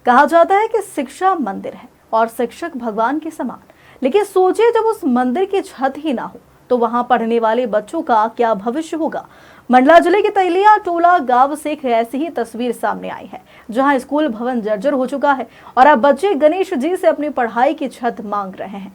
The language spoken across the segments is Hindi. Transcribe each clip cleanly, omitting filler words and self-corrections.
कहा जाता है कि शिक्षा मंदिर है और शिक्षक भगवान के समान, लेकिन सोचिए जब उस मंदिर की छत ही ना हो तो वहां पढ़ने वाले बच्चों का क्या भविष्य होगा। मंडला जिले के तैलिया टोला गांव से एक ऐसी ही तस्वीर सामने आई है, जहां स्कूल भवन जर्जर हो चुका है और अब बच्चे गणेश जी से अपनी पढ़ाई की छत मांग रहे हैं।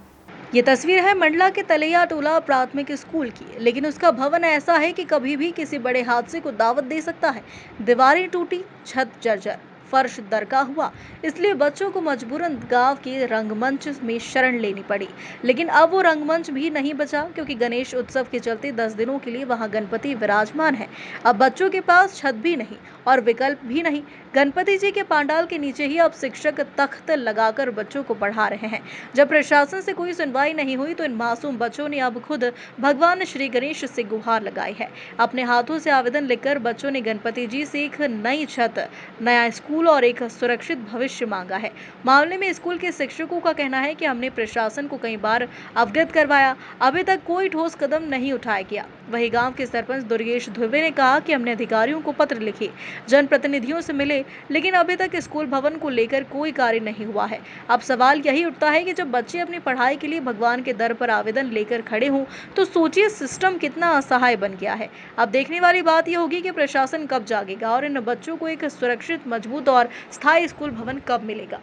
ये तस्वीर है मंडला के तैलिया टोला प्राथमिक स्कूल की, लेकिन उसका भवन ऐसा है कि कभी भी किसी बड़े हादसे को दावत दे सकता है। दीवारें टूटी, छत जर्जर, फर्श दरका हुआ, इसलिए बच्चों को मजबूरन गांव के रंगमंच में शरण लेनी पड़ी। लेकिन अब वो रंगमंच भी नहीं बचा, क्योंकि गणेश उत्सव के चलते 10 दिनों के लिए वहां गणपति विराजमान है। अब बच्चों के पास छत भी नहीं और विकल्प भी नहीं। गणपति जी के पंडाल के नीचे ही अब शिक्षक तख्त लगाकर बच्चों को पढ़ा रहे हैं। जब प्रशासन से कोई सुनवाई नहीं हुई तो इन मासूम बच्चों ने अब खुद भगवान श्री गणेश से गुहार लगाई है। अपने हाथों से आवेदन लिखकर बच्चों ने गणपति जी से एक नई छत, नया स्कूल और एक सुरक्षित भविष्य मांगा है। मामले में स्कूल के शिक्षकों का कहना है कि हमने प्रशासन को कई बार अवगत करवाया, अभी तक कोई ठोस कदम नहीं उठाया गया। वहीं गांव के सरपंच दुर्गेश धुर्वे ने कहा कि हमने अधिकारियों को पत्र लिखे, जनप्रतिनिधियों से मिले, लेकिन अभी तक स्कूल भवन को लेकर कोई कार्य नहीं हुआ है। अब सवाल यही उठता है कि जब बच्चे अपनी पढ़ाई के लिए भगवान के दर पर आवेदन लेकर खड़े हों तो सोचिए सिस्टम कितना असहाय बन गया है। अब देखने वाली बात यह होगी कि प्रशासन कब जागेगा और इन बच्चों को एक सुरक्षित, मजबूत और स्थायी स्कूल भवन कब मिलेगा।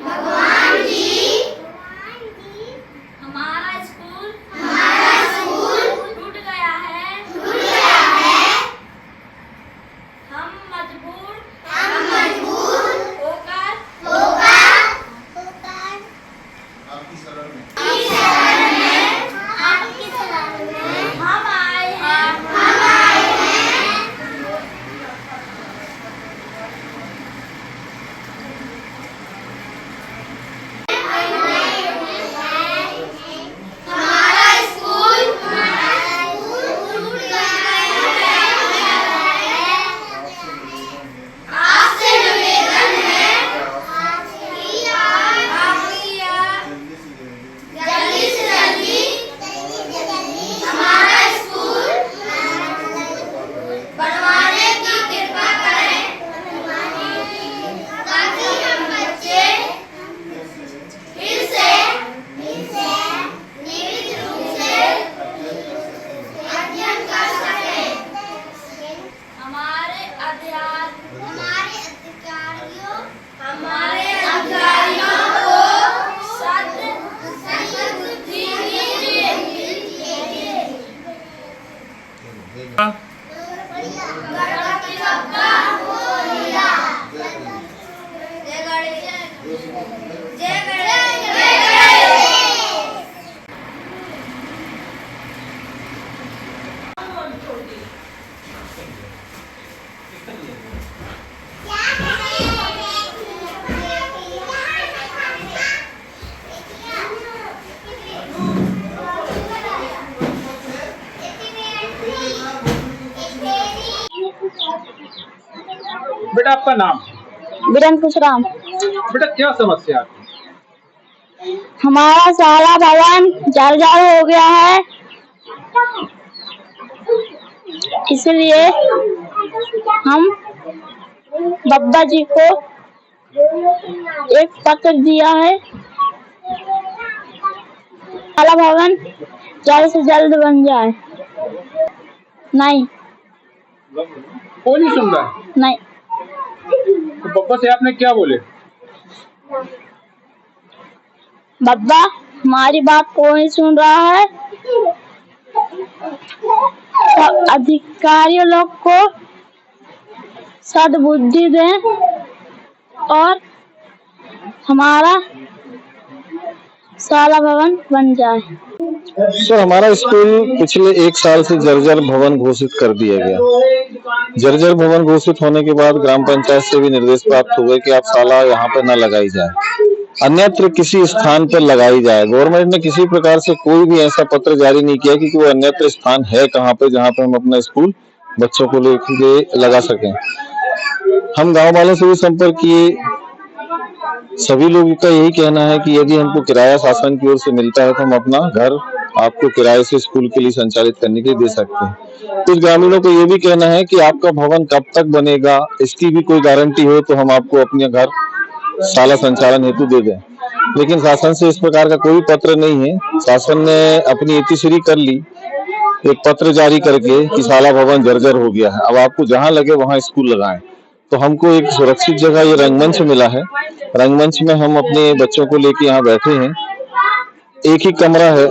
भगवान जी, हमारा स्कूल टूट गया है। हम मजबूर होकर आपकी शरण में हम आए हैं। बेटा आपका नाम? बीरेंद्र खुशराम। बेटा क्या समस्या है? हमारा सारा भवन जर्जर हो गया है, इसलिए हम बाबा जी को एक पत्र दिया है। सारा भवन जल्द से जल्द बन जाए। नहीं, कोई नहीं सुन रहा है। नहीं। तो पापा से आपने क्या बोले? बाबा हमारी बात कोई नहीं सुन रहा है। सब अधिकारियों लोग को सद्बुद्धि दें और हमारा सारा भवन बन जाए। सर, हमारा स्कूल पिछले 1 साल से जर्जर भवन घोषित कर दिया गया। जर्जर भवन घोषित होने के बाद ग्राम पंचायत से भी निर्देश प्राप्त हुए कि आप शाला यहाँ पर न लगाई जाए, अन्यत्र किसी स्थान पर लगाई जाए। गवर्नमेंट ने किसी प्रकार से कोई भी ऐसा पत्र जारी नहीं किया कि वो अन्यत्र स्थान है कहाँ पे जहाँ पे हम अपना स्कूल बच्चों को लेके लगा सकें। हम गांव वालों से भी संपर्क किए, सभी लोगों का यही कहना है कि यदि हमको किराया शासन की ओर से मिलता है तो हम अपना घर आपको किराए से स्कूल के लिए संचालित करने के लिए दे सकते हैं। कुछ ग्रामीणों को ये भी कहना है कि आपका भवन कब तक बनेगा, इसकी भी कोई गारंटी हो तो हम आपको अपने घर शाला संचालन हेतु दे दें, लेकिन शासन से इस प्रकार का कोई पत्र नहीं है। शासन ने अपनी इतिश्री कर ली, एक पत्र जारी करके कि शाला भवन जर्जर हो गया है, अब आपको जहां लगे वहां स्कूल लगाएं। तो हमको एक सुरक्षित जगह ये रंगमंच मिला है। रंगमंच में हम अपने बच्चों को लेके यहाँ बैठे हैं। एक ही कमरा है,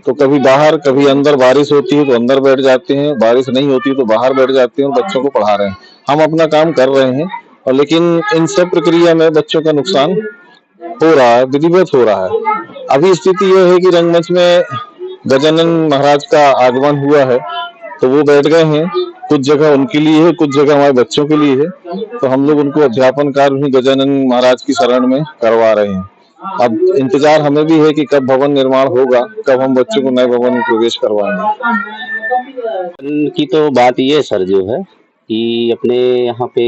तो कभी बाहर कभी अंदर, बारिश होती है तो अंदर बैठ जाते हैं, बारिश नहीं होती तो बाहर बैठ जाते हैं और बच्चों को पढ़ा रहे हैं। हम अपना काम कर रहे हैं, और लेकिन इन सब प्रक्रिया में बच्चों का नुकसान हो रहा है, विधिवत हो रहा है। अभी स्थिति यह है कि रंगमंच में गजानन महाराज का आगमन हुआ है, तो वो बैठ गए हैं। कुछ जगह उनके लिए है, कुछ जगह हमारे बच्चों के लिए है, तो हम लोग उनको अध्यापन कार्य भी गजानन महाराज की शरण में करवा रहे हैं। अब इंतजार हमें भी है कि कब भवन निर्माण होगा, कब हम बच्चों को नए भवन में प्रवेश करवाएंगे। की तो बात ये सर जो है कि अपने यहाँ पे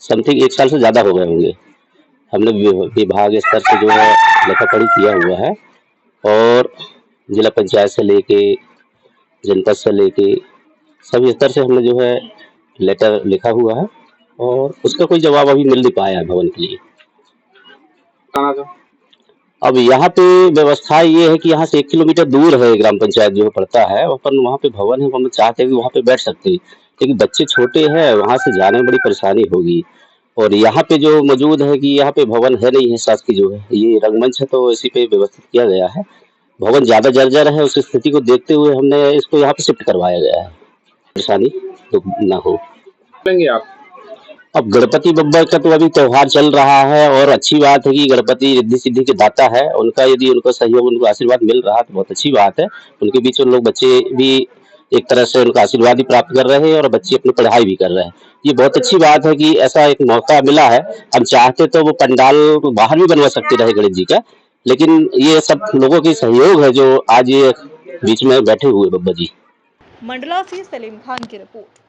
समथिंग 1 साल से ज़्यादा हो गए होंगे। हमने विभाग स्तर से जो है लेखा पढ़ी किया हुआ है, और जिला पंचायत से लेके जनपद से लेके सभी स्तर से हमने जो है लेटर लिखा हुआ है, और उसका कोई जवाब अभी मिल नहीं पाया है भवन के लिए। अब यहाँ पे व्यवस्था ये है कि यहाँ से 1 किलोमीटर दूर है ग्राम पंचायत जो पड़ता है, अपन वहाँ पे भवन है, हम चाहते हैं कि वहाँ पे बैठ सकते हैं, लेकिन बच्चे छोटे हैं, वहाँ से जाने में बड़ी परेशानी होगी। और यहाँ पे जो मौजूद है कि यहाँ पे भवन है नहीं है, शासकीय जो है ये रंगमंच है, तो इसी पे व्यवस्थित किया गया है। भवन ज्यादा जर्जर है, उस स्थिति को देखते हुए हमने इसको यहाँ पे शिफ्ट करवाया गया है, परेशानी तो ना हो। आप अब गणपति बब्बर का तो अभी त्योहार चल रहा है, और अच्छी बात है कि गणपति रिद्धि सिद्धि के दाता है, उनका यदि उनको सहयोग, उनको आशीर्वाद मिल रहा तो बहुत अच्छी बात है। उनके बीच में लोग बच्चे भी एक तरह से उनका आशीर्वाद भी प्राप्त कर रहे हैं, और बच्चे अपनी पढ़ाई भी कर रहे हैं। ये बहुत अच्छी बात है कि ऐसा एक मौका मिला है। हम चाहते तो वो पंडाल बाहर भी बनवा सकते रहे गणेश जी का, लेकिन ये सब लोगों की सहयोग है जो आज ये बीच में बैठे हुए बब्बर जी। मंडला से सलीम खान की रिपोर्ट।